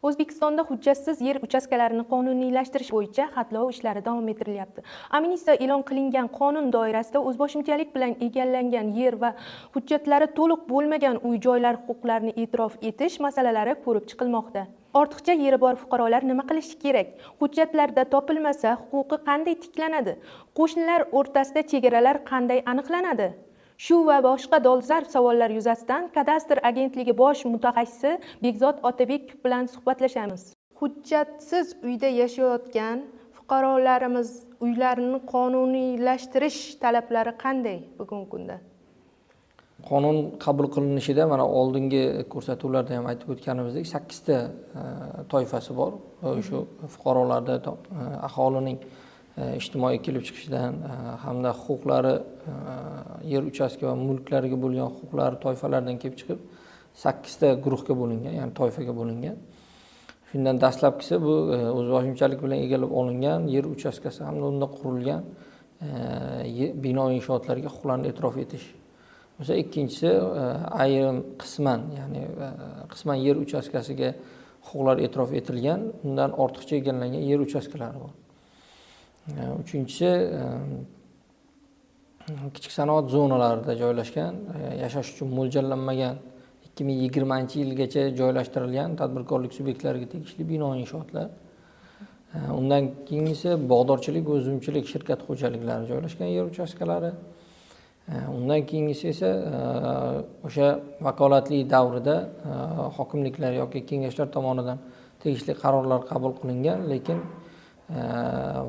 O'zbekistonda hujjatsiz yer uchastkalarini qonuniylashtirish bo'yicha xatlov ishlari davom ettirilyapti. Amnistiya e'lon qilingan qonun doirasida o'zboshimchalik bilan egallangan yer va hujjatlari to'liq bo'lmagan uy-joylar huquqlarini e'tirof etish masalalari ko'rib chiqilmoqda. Ortiqcha yeri bor fuqarolar nima qilishi kerak? Hujjatlarda topilmasa, huquqi qanday tiklanadi? Qo'shnilar o'rtasida chegaralar qanday aniqlanadi? Shu va boshqa dolzarb savollar yuzasidan Kadastr agentligi bosh mutaxassisi Bekzod Otabekov bilan suhbatlashamiz. Hujjatsiz uyda yashayotgan fuqarolarimiz uylarini qonuniylashtirish talablari qanday bugungi kunda? Qonun qabul qilinishida mana oldingi ko'rsatuvlarda ham aytib o'tganimizdek 8 ta toifasi bor. Shu fuqarolarda aholining ijtimoiy kelib chiqishidan hamda huquqlari yer uchastka va mulklariga bo'lgan huquqlari toifalaridan kelib chiqib 8 ta guruhga bo'lingan, ya'ni toifaga bo'lingan. Shundan dastlabkisi bu o'zboshimchalik bilan egallab olingan yer uchastkasi hamda unda qurilgan bino inshootlarga huquqlarni e'tirof etish. Bo'lsa ikkinchisi ayrim qisman, ya'ni qisman yer uchastkasiga huquqlar e'tirof etilgan, undan ortiqcha egallangan yer uchastkalari bor. Uchinchisi kichik sanoat zonalarida joylashgan, yashash uchun mo'ljallanmagan 2020-yilgacha joylashtirilgan tadbirkorlik subyektlariga tegishli bino inshootlar. Undan keyingisi bog'dorchilik va uzumchilik shirkat xo'jaliklari joylashgan yer uchastkalari. Undan keyingisi esa o'sha vakolatli davrida hokimliklar yoki kengashlar tomonidan tegishli qarorlar qabul qilingan, lekin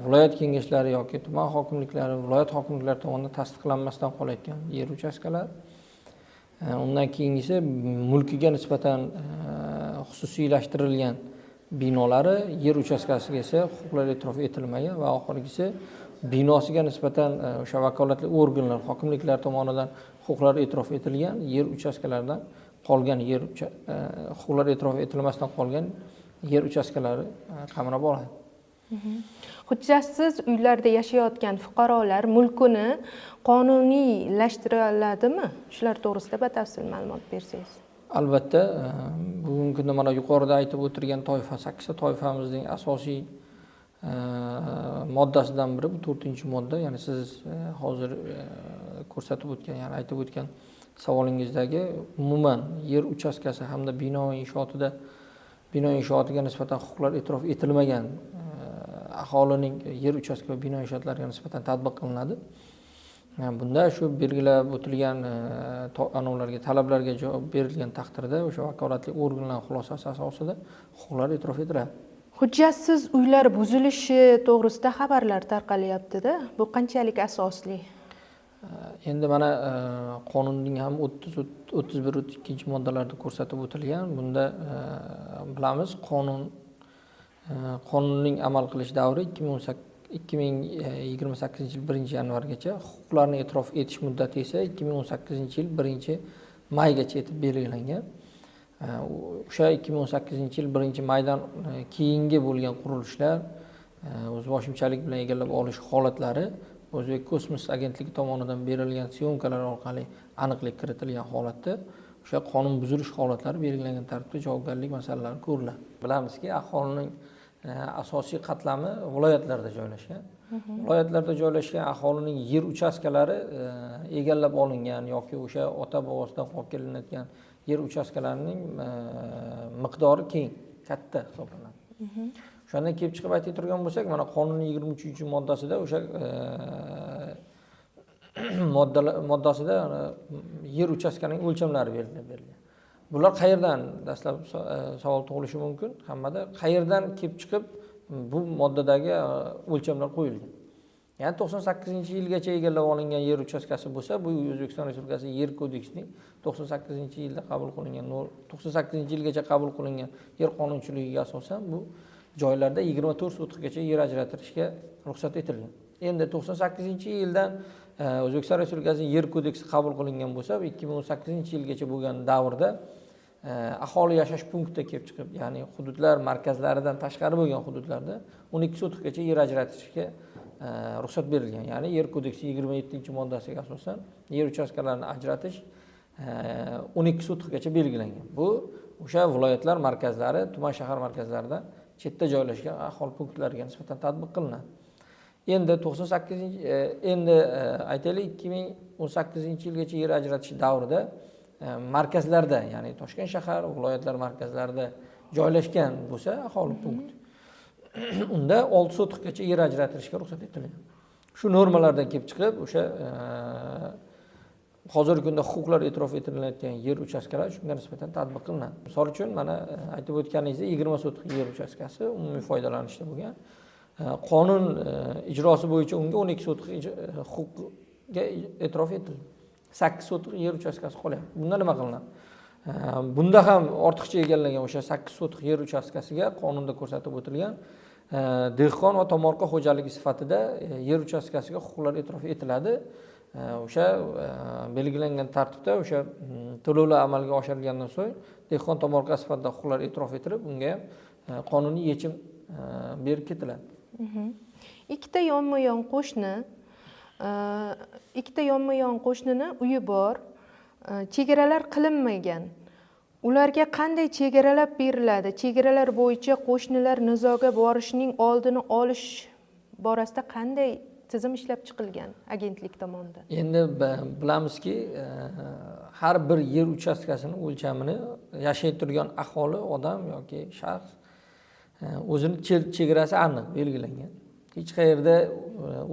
viloyat kengashlari yoki tuman hokimliklari, viloyat hokimliklari tomonidan tasdiqlanmasdan qolayotgan yer uchastkalari. Undan keyingisi mulkiga nisbatan xususiylashtirilgan binolari yer uchastkasiga esa huquqlar e'tirof etilmagan va oxirgisi binosiga nisbatan o'sha vakolatli organlar, hokimliklar tomonidan huquqlar e'tirof etilgan yer uchastkalaridan qolgan huquqlar e'tirof etilmasdan qolgan yer uchastkalari qamrab oladi. Hujjatsiz uylarda yashayotgan fuqarolar mulkini qonuniylashtiradimi? Shular to'g'risida batafsil ma'lumot bersangiz. Albatta, bugungi kunda mana yuqorida aytib o'tirgan toifa 8 ta toifamizning asosiy moddasidan biri bu 4-modda, ya'ni siz hozir ko'rsatib o'tgan, ya'ni aytib o'tgan savolingizdagi umuman yer uchastkasi hamda bino inshootiga nisbatan huquqlar e'tirof etilmagan aholining yer uchastka va bino inshootlariga nisbatan tatbiq qilinadi. Bunda shu belgilab o'tilgan talablarga javob berilgan taqdirda o'sha vakolatli organlar xulosasi asosida huquqlar e'tirof etiladi. Hujjatsiz uylar buzilishi to'g'risida xabarlar tarqalyapti-da. Bu qanchalik asosli? Endi mana qonunning ham 31-32-moddalarida ko'rsatib o'tilgan. Bunda bilamiz, qonunning amal qilish davri 2028-yil 1-yanvargacha, huquqlarni e'tirof etish muddati esa 2018-yil 1-maygacha etib belgilangan. O'sha 2018-yil 1-maydan keyingi bo'lgan qurilishlar, o'zboshimchalik bilan egallab olish holatlari O'zbek kosmos agentligi tomonidan berilgan syomkalar orqali aniqlik kiritilgan holatda o'sha qonun buzilish holatlari belgilangan tartibda javobgarlik masalalari ko'riladi. Bilamizki, aholining asosiy qatlami viloyatlarda joylashgan. Viloyatlarda joylashgan aholining yer uchastkalari egallab olingan yoki o'sha ota bobosidan qolib kelinayotgan yer uchastkalarining miqdori keng, katta hisoblanadi. Shundan kelib chiqib aytib turgan bo'lsak, mana qonunning 23-moddasida o'sha moddasida yer uchastkasining o'lchamlari berilgan. Bular qayerdan, dastlab savol tug'ilishi mumkin hammada, qayerdan kelib chiqib bu moddadagi o'lchamlar qo'yilgan? Ya'ni 98-yilgacha egallab olingan yer uchastkasi bo'lsa, bu O'zbekiston Respublikasi Yer kodeksining 98-yilda qabul qilingan, 98-yilgacha qabul qilingan yer qonunchiligiga asosan bu joylarda 24 sutkagacha yer ajratilishga ruxsat etilgan. Endi 98-yildan O'zbekiston Respublikasining Yer kodeksi qabul qilingan bo'lsa, 2018-yilgacha bo'lgan davrda aholi yashash punktiga kelib chiqib, ya'ni hududlar markazlaridan tashqari bo'lgan hududlarda 12 sutkagacha yer ajratishga ruxsat berilgan. Ya'ni Yer kodeksi 27-moddasiga asosan yer uchastkalarini ajratish 12 sutkagacha belgilangan. Bu o'sha viloyatlar markazlari, tuman shahar markazlarida chetda joylashgan aholi punktlariga nisbatan tatbiq qilinadi. Endi 98 aytaylik 2018-yilgacha yer ajratish davrida markazlarda, ya'ni Toshkent shahar, viloyatlar markazlarida joylashgan bo'lsa aholi punkti, unda 6 sotixgacha yer ajratilishga ruxsat etilgan. Shu normalardan kelib chiqib, o'sha hozirgi kunda huquqlar e'tirof etilayotgan yer uchastkalari shunga nisbatan tatbiq qilinadi. Misol uchun, mana aytib o'tganingizdek 20 sotix yer uchastkasi umumiy foydalanishda bo'lgan. Qonun ijrosi bo'yicha unga 12 sotix huquqga e'tirof etildi. 8 sotix yer uchastkasi qolyapti. Bunda nima qilinadi? Bunda ham ortiqcha egallangan o'sha 8 sotix yer uchastkasiga qonunda ko'rsatib o'tilgan dehqon va tomorqa xo'jaligi sifatida yer uchastkasiga huquqlar e'tirof etiladi. O'sha belgilangan tartibda o'sha to'lovlar amalga oshirilgandan so'ng dehqon tomorqa sifatida huquqlar e'tirof etilib, unga qonuniy yechim berib ketiladi. Ikkita yonma-yon qo'shnini uyi bor, chegaralar qilinmagan. Ularga qanday chegaralab beriladi? Chegaralar bo'yicha qo'shnilar nizoga borishining oldini olish borasida qanday tizim ishlab chiqilgan agentlik tomonidan? Endi bilamizki, har bir yer uchastkasini o'lchamini yashayib turgan aholi, odam yoki shaxs o'zini chegarasi aniq belgilangan. Hech qayerda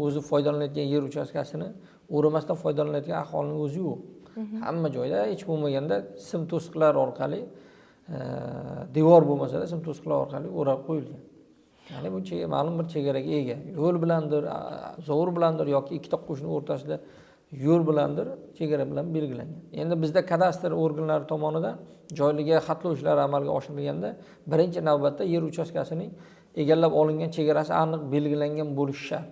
o'zi foydalanayotgan yer uchastkasini o'ramasdan foydalanayotgan aholining o'zi yo'q. Hamma joyda hech bo'lmaganda sim to'siqlar orqali, devor bo'lmasa-da sim to'siqlar orqali o'rab qo'yilgan. Ya'ni bu ma'lum bir chegaraga ega. Yo'l bilandir, zovur bilandir yoki ikkita qo'shni o'rtasida yo'l bilandir, chegara bilan belgilangan. Endi bizda kadastr organlari tomonidan joylarga xatlov ishlari amalga oshirilganda birinchi navbatda yer uchastkasining egallab olingan chegarasi aniq belgilangan bo'lishi shart.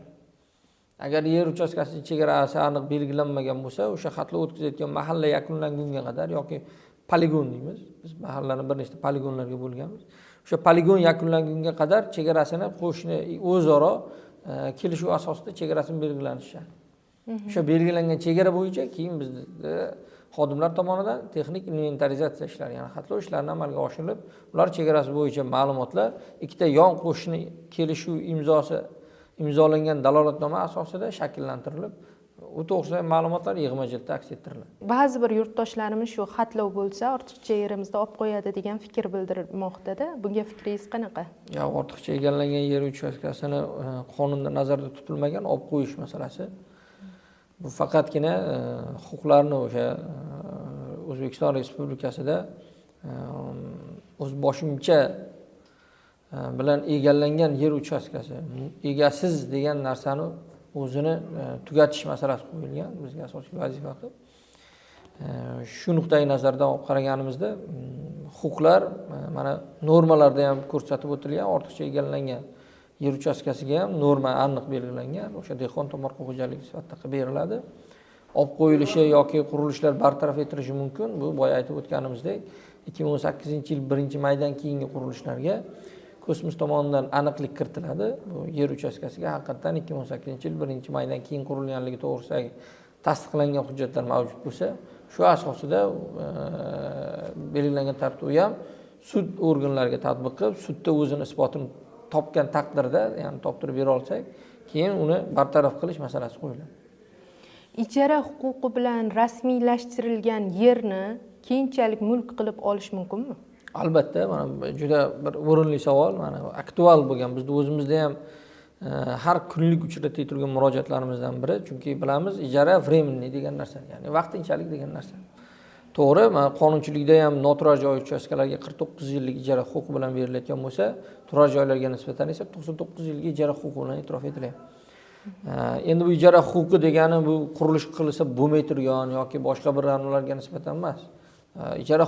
Agar yer uchastkasining chegarasi aniq belgilanmagan bo'lsa, o'sha xatlov o'tkazayotgan mahalla yakunlangunga qadar yoki poligon deymiz. Biz mahallalarni bir nechta poligonlarga bo'lganmiz. O'sha poligon yakunlangunga qadar chegarasini qo'shni o'zaro kelishuv asosida chegarasini belgilanishi shart. O'sha belgilangan chegara bo'yicha keyin bizda xodimlar tomonidan texnik inventarizatsiya ishlari, ya'ni xatlov ishlarini amalga oshirilib, ular chegarasi bo'yicha ma'lumotlar ikkita yon qo'shni kelishuv imzolangan dalolatnoma asosida shakllantirilib, u to'g'risidagi ma'lumotlar yig'ma jildda aks ettiriladi. Ba'zi bir yurtdoshlarimiz shu xatlov bo'lsa, ortiqcha yerimizda olib qo'yadi degan fikr bildirmoqda-da. Bunga fikringiz qanaqa? Yo'q, ortiqcha egallangan yer uchastkasini qonunda nazarda tutilmagan olib qo'yish masalasi. Bu faqatgina huquqlarni o'sha O'zbekiston Respublikasida o'zboshimcha bilan egallangan yer uchastkasi, egasiz degan narsani o'zini tugatish masalasi qo'yilgan bizga asosiy vazifa qilib. Shu nuqtai nazardan olib qaraganimizda huquqlar mana normalarda ham ko'rsatib o'tilgan, ortiqcha egallangan yer uchastkasiga ham norma aniq belgilangan, o'sha dehqon tomorqa xo'jaligi sifatida qilib beriladi. Olib qo'yilishi yoki qurilishlar bartaraf etilishi mumkin. Bu boya aytib o'tganimizdek 2018-yil 1-maydan keyingi qurilishlarga Kosmos tomonidan aniqlik kiritiladi. Bu yer uchastkasiga haqiqatan 2018-yil 1-maydan keyin qurilganligi to'g'risidagi tasdiqlangan hujjatlar mavjud bo'lsa, shu asosida belgilangan tartibda u ham sud organlariga tatbiq qilib, sudda o'zini isbotini topgan taqdirda, ya'ni toptirib bera olsak, keyin uni bartaraf qilish masalasi qo'yiladi. Ijara huquqi bilan rasmiylashtirilgan yerni keyinchalik mulk qilib olish mumkinmi? Albatta, mana juda bir o'rinli savol, mana aktual bo'lgan. Bizda o'zimizda ham har kunlik uchratib turgan murojaatlarimizdan biri, chunki bilamiz, ijara временный degan narsa, ya'ni vaqtinchalik degan narsa. To'g'ri, mana qonunchilikda ham noturar joy uchastkalariga 49 yillik ijara huquqi bilan berilayotgan bo'lsa, turar joylarga nisbatan esa 99 yillik ijara huquqi bilan e'tirof etilyapti. Endi bu ijara huquqi degani bu qurilish qilsa bo'lmay turgan yoki boshqa bir ramlarga nisbatan emas. Ijara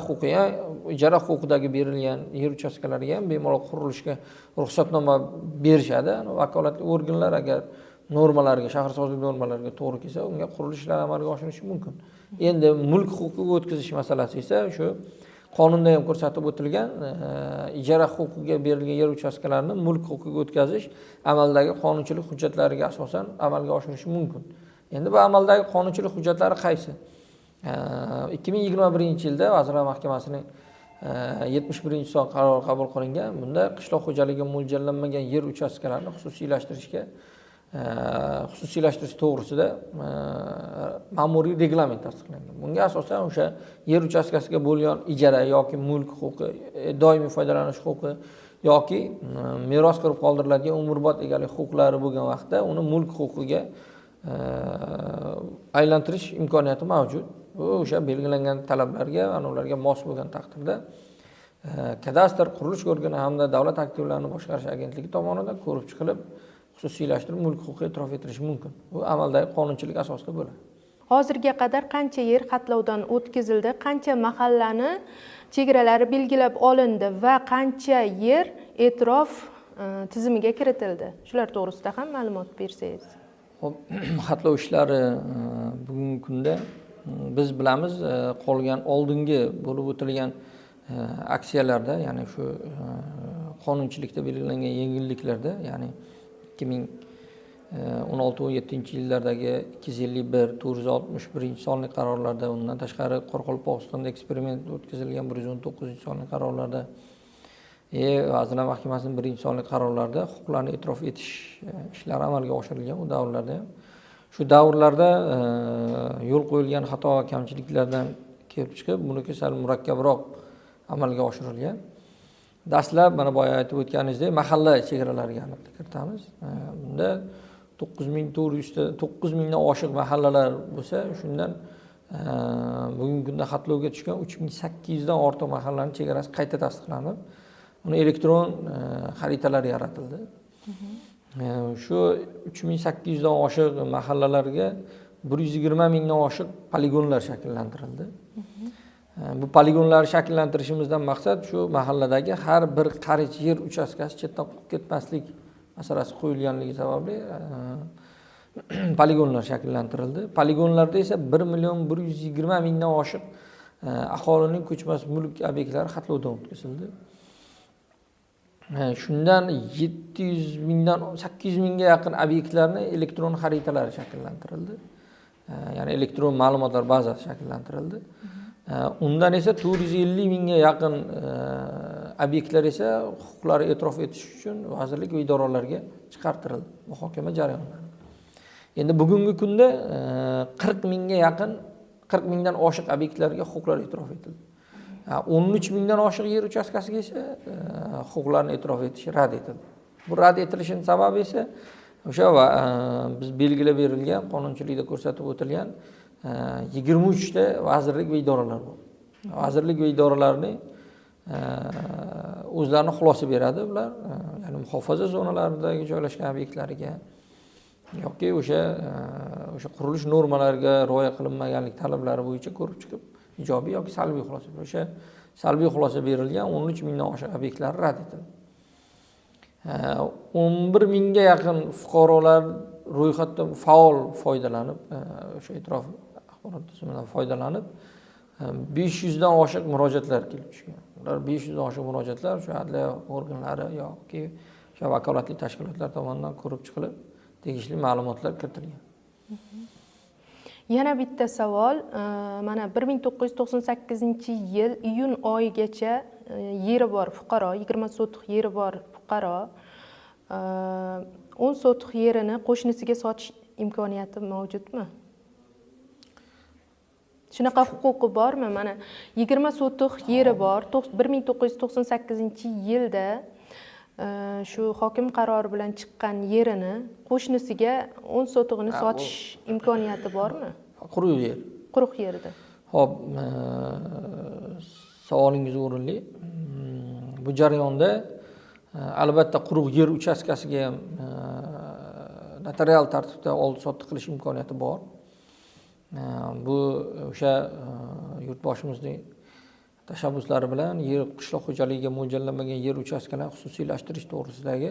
huquqidagi berilgan yer uchastkalariga ham bemalol qurilishga ruxsatnoma berishadi. Vakolatli organlar agar normalarga, shaharsozlik normalariga to'g'ri kelsa, unga qurilish ishlari amalga oshirilishi mumkin. Endi mulk huquqiga o'tkazish masalasi esa shu qonunda ham ko'rsatib o'tilgan ijara huquqiga berilgan yer uchastkalarini mulk huquqiga o'tkazish amaldagi qonunchilik hujjatlariga asosan amalga oshirilishi mumkin. Endi bu amaldagi qonunchilik hujjatlari qaysi? 2021-yilda Vazirlar Mahkamasining 71-son qaror qabul qilingan. Bunda qishloq xo'jaligiga mo'ljallanmagan yer uchastkalarini xususiylashtirish to'g'risida ma'muriy reglament tasdiqlangan. Bunga asosan o'sha yer uchastkasiga bo'lgan ijara yoki mulk huquqi, doimiy foydalanish huquqi yoki meros qilib qoldiriladigan umrbod egalik huquqlari bo'lgan vaqtda uni mulk huquqiga aylantirish imkoniyati mavjud. Bu o'sha belgilangan talablarga, ularga mos bo'lgan taqdirda kadastr qurilish organi hamda davlat aktivlarini boshqarish agentligi tomonidan ko'rib chiqilib, xususiylashtirib mulk huquqi e'tirof etilishi mumkin. Bu amaldagi qonunchilik asosida bo'ladi. Hozirga qadar qancha yer xatlovdan o'tkazildi, qancha mahallani chegaralari belgilab olindi va qancha yer e'tirof tizimiga kiritildi? Shular to'g'risida ham ma'lumot bersangiz. Xo'p, xatlov ishlari bugungi kunda biz bilamiz, qolgan oldingi bo'lib o'tilgan aksiyalarda, ya'ni shu qonunchilikda belgilangan yengilliklarda, ya'ni 2016-17 yillardagi 251, 461 sonli qarorlarda, undan tashqari Qoraqalpog'istonda eksperiment o'tkazilgan 119 sonli qarorlarda, Vazirlar Mahkamasining 1-sonli qarorlarida huquqlarni e'tirof etish ishlari amalga oshirilgan. U davrlarda ham shu davrlarda yo'l qo'yilgan xato va kamchiliklardan kelib chiqib, buniki sal murakkabroq amalga oshirilgan. Dastlab mana boya aytib o'tganingizdek, mahalla chegaralariga aniqlik kiritamiz. Bunda 9000 dan oshiq mahallalar bo'lsa, shundan bugungi kunda xatlovga tushgan 3800 dan ortiq mahallaning chegarasi qayta tasdiqlanib, uni elektron xaritalar yaratildi. Shu 3800 dan oshiq mahallalarga 120 mingdan oshiq poligonlar shakllantirildi. Bu poligonlarni shakllantirishimizdan maqsad shu mahalladagi har bir qarich yer uchastkasi chetdan qolib ketmaslik masalasi qo'yilganligi sababli poligonlar shakllantirildi. Poligonlarda esa 1,120 mingdan oshiq aholining ko'chmas mulk obyektlari xatlovdan o'tkazildi. Shundan 700 mingdan 800 mingga yaqin obyektlarni elektron xaritalari shakllantirildi. Ya'ni elektron ma'lumotlar bazasi shakllantirildi. Undan esa 450 mingga yaqin obyektlar esa huquqlari e'tirof etish uchun vazirlik va idoralarga chiqartirildi muhokama jarayonlari. Endi bugungi kunda 40 mingdan oshiq obyektlarga huquqlar e'tirof etildi. 13 mingdan oshiq yer uchastkasiga esa huquqlarni e'tirof etish rad etildi. Bu rad etilishining sababi esa o'sha biz belgilab berilgan qonunchilikda ko'rsatib o'tilgan 23 ta vazirlik va idoralar bor. Vazirlik va idoralarning o'zlarini xulosa beradi ular, ya'ni muhofaza zonalaridagi joylashgan obyektlariga yoki o'sha qurilish normalariga rioya qilinmaganlik talablari bo'yicha ko'rib chiqib ijobiy yoki salbiy xulosa. O'sha salbiy xulosa berilgan 13 mingdan oshiq obyektlar rad etildi. 11 mingga yaqin fuqarolar ro'yxatdan faol foydalanib, o'sha e'tirof axborot tizimidan foydalanib 500 dan oshiq murojaatlar kelib tushgan. Ular 500 dan oshiq murojaatlar o'sha adliya organlari yoki o'sha vakolatli tashkilotlar tomonidan ko'rib chiqilib, tegishli ma'lumotlar kiritilgan. Yana bitta savol, mana 1998-yil iyun oyigacha yeri bor fuqaro, 20 sotix yeri bor fuqaro 10 sotix yerini qo'shnisiga sotish imkoniyati mavjudmi? Shunaqa huquqi bormi? Mana 20 sotix yeri bor, 1998-yilda shu hokim qarori bilan chiqqan yerini qo'shnisiga 10 sotig'ini sotish imkoniyati bormi? Quruq yer. Quruq yerda. Xo'p, savolingiz o'rinli. Bu jarayonda albatta quruq yer uchastkasiga ham notarial tartibda oldi-sotdi qilish imkoniyati bor. Bu o'sha yurtboshimizning tashabbuslari bilan yer qishloq xo'jaligiga mo'ljallanmagan yer uchastkalarini xususiylashtirish to'g'risidagi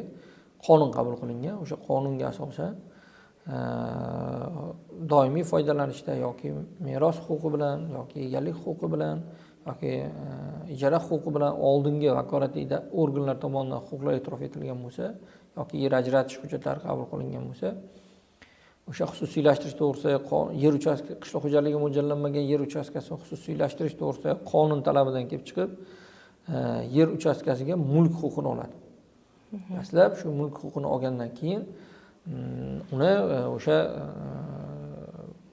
qonun qabul qilingan. O'sha qonunga asosan doimiy foydalanishda yoki meros huquqi bilan yoki egalik huquqi bilan yoki ijara huquqi bilan oldingi vakolatli organlar tomonidan huquqlar e'tirof etilgan bo'lsa yoki yer ajratish hujjatlari qabul qilingan bo'lsa, o'sha xususiylashtirish to'g'risidagi yer uchastkasi qishloq xo'jaligiga mo'ljallanmagan yer uchastkasini xususiylashtirish to'g'risidagi qonun talabidan kelib chiqib, yer uchastkasiga mulk huquqini oladi. Dastlab shu mulk huquqini olgandan keyin uni o'sha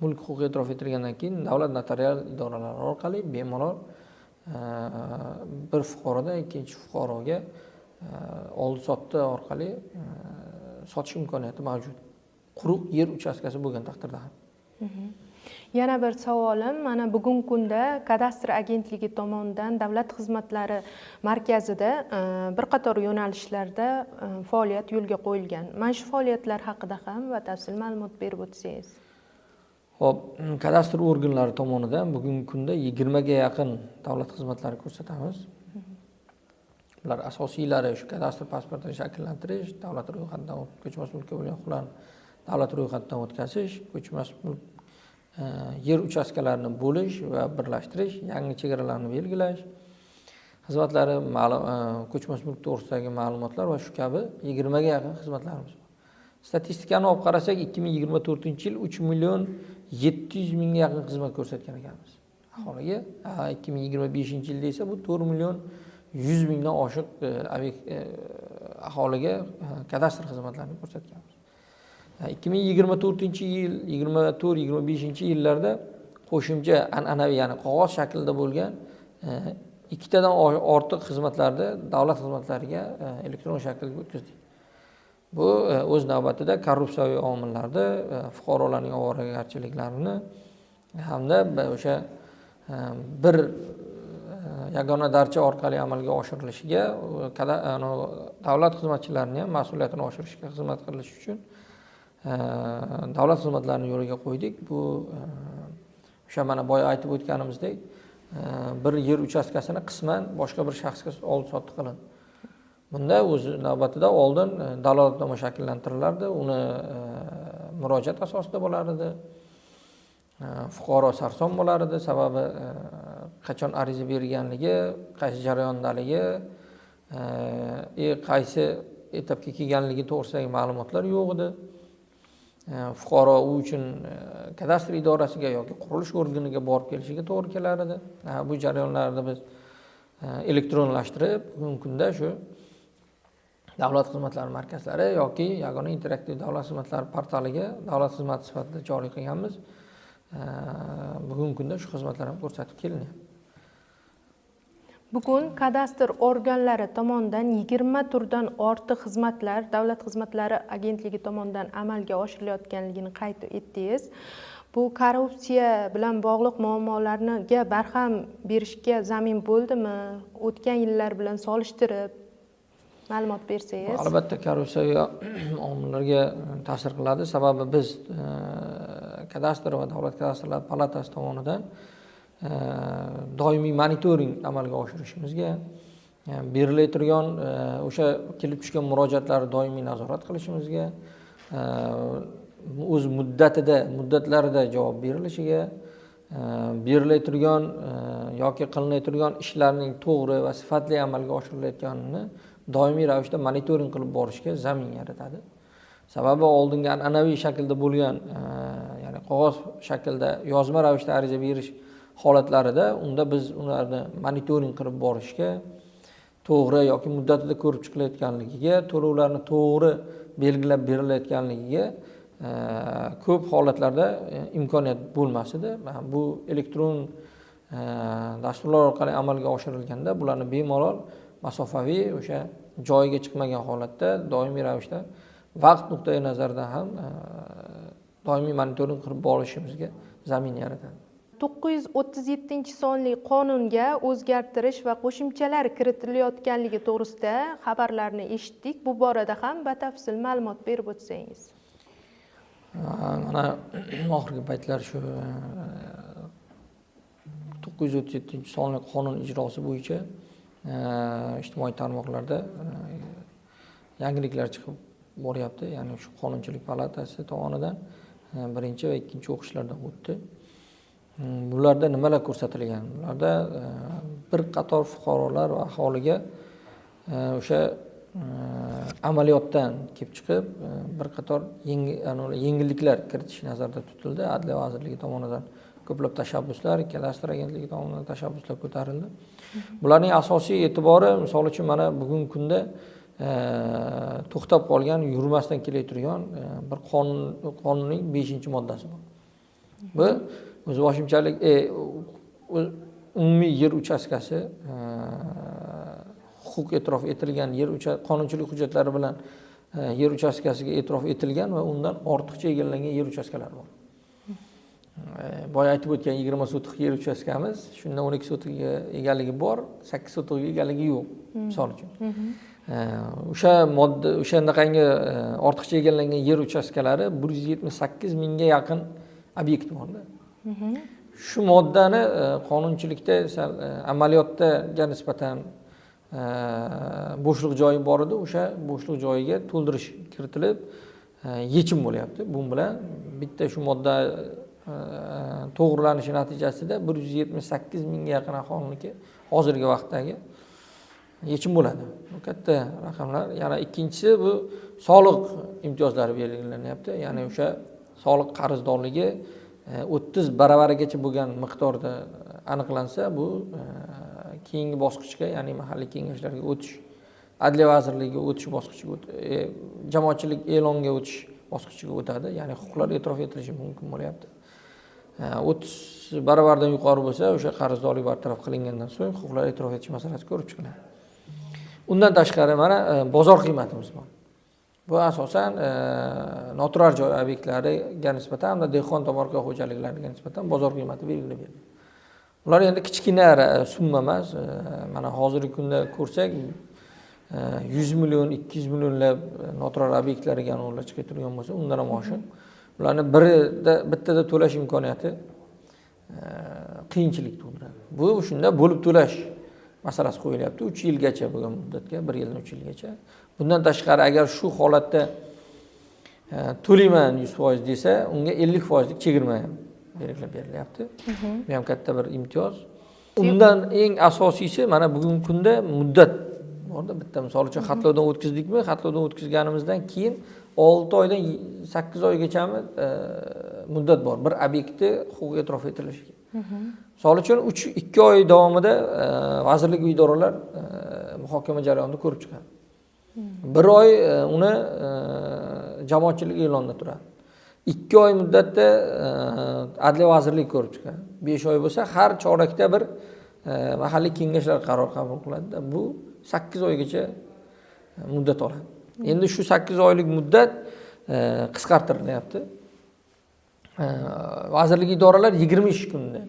mulk huquqi e'tirof etilgandan keyin davlat notarial idoralari orqali bemalol bir fuqarodan ikkinchi fuqaroga oldi sotdi orqali sotish imkoniyati mavjud. Quruq yer uchastkasi bo'lgan taqdirda ham. Yana bir savolim, mana bugungi kunda kadastr agentligi tomonidan davlat xizmatlari markazida bir qator yo'nalishlarda faoliyat yo'lga qo'yilgan. Mana shu faoliyatlar haqida ham batafsil ma'lumot berib o'tsangiz. Xo'p, kadastr organlari tomonidan bugungi kunda 20 ga yaqin davlat xizmatlari ko'rsatamiz. Bular asosiylari shu kadastr pasportini shakllantirish, davlat ro'yxatidan ko'chmas mulkka bo'lgan huquqlarni davlat ro'yxatidan o'tkazish, ko'chmas mulk yer uchastkalarini bo'lish va birlashtirish, yangi chegaralarni belgilash, xizmatlari, ko'chmas mulk to'g'risidagi ma'lumotlar va shu kabi 20 ga yaqin xizmatlarimiz bor. Statistikani olib qarasak, 2024-yil 3.700.000 ga yaqin xizmat ko'rsatgan ekanmiz aholiga. 2025-yilda esa bu 4.100.000 dan oshiq aholiga kadastr xizmatlarini ko'rsatganmiz. 2024-yil, 24-25-yillarda qo'shimcha an'anaviy, ya'ni qog'oz shaklida bo'lgan ikkitadan ortiq xizmatlarni davlat xizmatlariga elektron shaklga o'tkazdik. Bu o'z navbatida korrupsiyaviy omillarni, fuqarolarning ovoragarchiliklarini hamda o'sha bir yagona darcha orqali amalga oshirilishiga, davlat xizmatchilarining ham mas'uliyatini oshirishga xizmat qilish uchun davlat xizmatlarini yo'liga qo'ydik. Bu o'sha mana boya aytib o'tganimizdek, bir yer uchastkasini qisman boshqa bir shaxsga oldi sotdi qilindi. Bunda o'z navbatida oldin dalolatnoma shakllantirilardi, uni murojaat asosida bo'lar edi. Fuqaro sarson bo'lar edi, sababi qachon ariza berganligi, qaysi jarayondaligi, qaysi etapga kelganligi to'g'risidagi ma'lumotlar yo'q edi. Fuqaro u uchun kadastr idorasiga yoki qurilish organiga borib kelishiga to'g'ri kelar edi. Bu jarayonlarni biz elektronlashtirib, bugungi kunda shu davlat xizmatlari markazlari yoki yagona interaktiv davlat xizmatlari portaliga davlat xizmati sifatida joriy qilganmiz. Bugungi kunda shu xizmatlar ham ko'rsatib kelinyapti. Bugun kadastr organlari tomonidan 20 turdan ortiq xizmatlar davlat xizmatlari agentligi tomonidan amalga oshirilayotganligini qayd etdingiz. Bu korrupsiya bilan bog'liq muammolarga barham berishga zamin bo'ldimi? O'tgan yillar bilan solishtirib ma'lumot bersangiz. Albatta korrupsiyaviy omillarga ta'sir qiladi. Sababi biz kadastr va davlat kadastrlari palatasi tomonidan doimiy monitoring amalga oshirishimizga, berilayotgan o'sha kelib tushgan murojaatlarni doimiy nazorat qilishimizga, o'z muddatlarida javob berilishiga, berilayotgan yoki qilinayotgan ishlarning to'g'ri va sifatli amalga oshirilayotganini doimiy ravishda monitoring qilib borishga zamin yaratadi. Sababi oldingi an'anaviy shaklda bo'lgan, ya'ni qog'oz shaklda yozma ravishda ariza berish holatlarida unda biz ularni monitoring qilib borishga, to'g'ri yoki muddatida ko'rib chiqilayotganligiga, to'lovlarni to'g'ri belgilab berilayotganligiga ko'p holatlarda imkoniyat bo'lmas edi. Bu elektron dasturlar orqali amalga oshirilganda bularni bemalol masofaviy o'sha joyiga chiqmagan holatda doimiy ravishda vaqt nuqtai nazaridan ham doimiy monitoring qilib borishimizga zamin yaratadi. 937-sonli qonunga o'zgartirish va qo'shimchalar kiritilayotganligi to'g'risida xabarlarni eshitdik. Bu borada ham batafsil ma'lumot berib o'tsangiz. Mana oxirgi paytlar shu 937-sonli qonun ijrosi bo'yicha ijtimoiy tarmoqlarda yangiliklar chiqib boryapti. Ya'ni shu Qonunchilik palatasi tomonidan birinchi va ikkinchi o'qishlardan o'tdi. Bularda nimalar ko'rsatilgan? Bularda bir qator fuqarolar va aholiga o'sha amaliyotdan kelib chiqib bir qator yengilliklar kiritish nazarda tutildi. Adliya vazirligi tomonidan ko'plab tashabbuslar, kadastr agentligi tomonidan tashabbuslar ko'tarildi. Bularning asosiy e'tibori, misol uchun mana bugungi kunda to'xtab qolgan, yurmasdan kelayotgan bir qonunning 5-moddasi bor. Bu o'zboshimchalik umumiy yer uchastkasi huquq e'tirof etilgan qonunchilik hujjatlari bilan yer uchastkasiga e'tirof etilgan va undan ortiqcha egallangan yer uchastkalari bor. Boya aytib o'tgan 20 sotix yer uchastkamiz, shundan 12 sotikga egaligi bor, 8 sotikga egaligi yo'q, misol uchun. O'shandaqangi ortiqcha egallangan yer uchastkalari 178 mingga yaqin obyekt borda. Shu moddani qonunchilikda amaliyotga nisbatan bo'shliq joyi bor edi, o'sha bo'shliq joyiga to'ldirish kiritilib yechim bo'lyapti. Bu bilan bitta shu modda to'g'rilanishi natijasida 178 mingga yaqin aholiniki hozirgi vaqtdagi yechim bo'ladi. Bu katta raqamlar. Yana ikkinchisi bu soliq imtiyozlari belgilanyapti. Ya'ni o'sha soliq qarzdorligi 30 baravarigacha bo'lgan miqdorda aniqlansa, bu keyingi bosqichga, ya'ni mahalliy kengashlarga o'tish, Adliya vazirligiga o'tish bosqichiga, jamoatchilik e'longa o'tish bosqichiga o'tadi. Ya'ni huquqlar e'tirof etilishi mumkin bo'lyapti. 30 baravardan yuqori bo'lsa, o'sha qarzdorlik bartaraf qilingandan so'ng huquqlar e'tirof etish masalasi ko'rib chiqiladi. Undan tashqari mana bozor qiymatimiz bor. Bu asosan noturar joy obyektlariga nisbatan hamda dehqon tomorqa xo'jaliklariga nisbatan bozor qiymati belgilab beriladi. Ular endi kichkina summa emas. Mana hozirgi kunda ko'rsak 100 million, 200 millionlab noturar obyektlarga aniqlab chiqib turgan bo'lsa, undan ham oshiq. Ularni bittada to'lash imkoniyati qiyinchilik tug'diradi. Bu shunda bo'lib to'lash masalasi qo'yilyapti 3 yilgacha bo'lgan muddatga, 1 yildan 3 yilgacha. Bundan tashqari agar shu holatda to'layman 100% desa, unga 50% lik chegirma ham belgilab berilyapti. Bu ham katta bir imtiyoz. Undan eng asosiysi mana bugungi kunda muddat borda. Bitta misol uchun xatlovdan o'tkazdikmi? Xatlovdan o'tkazganimizdan keyin 6 oydan 8 oygacha muddat bor bir obyektni huquq e'tirof etilishiga. Misol uchun 2 oy davomida vazirlik va idoralar muhokama jarayonida ko'rib chiqadi. 1 oy uni jamoatchilik e'londa turadi. 2 oy muddatda Adliya vazirligi ko'rib chiqadi. 5 oy bo'lsa har chorakda bir mahalliy kengashlar qaror qabul qiladi. Bu 8 oygacha muddat oladi. Endi shu 8 oylik muddat qisqartirilyapti. Vazirlik idoralar 20 ish kunida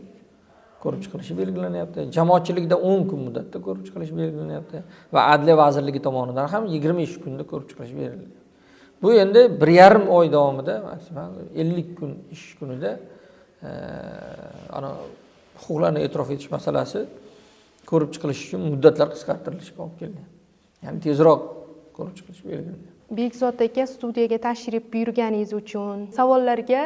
ko'rib chiqilishi belgilanyapti. Jamoatchilikda 10 kun muddatda ko'rib chiqilishi belgilanyapti va Adliya vazirligi tomonidan ham 20 ish kunida ko'rib chiqilishi belgilanyapti. Bu endi 1,5 oy davomida maksimal 50 kun ish kunida ana huquqlarni e'tirof etish masalasi ko'rib chiqilishi uchun muddatlar qisqartirilishiga olib kelgan. Ya'ni tezroq ko'rib chiqilishi belgilangan. Bekzod aka, studiyaga tashrif buyurganingiz uchun, savollarga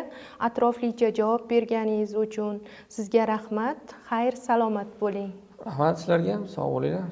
atroflicha javob berganingiz uchun sizga rahmat. Xayr, salomat bo'ling. Rahmat sizlarga ham, sog' bo'linglar.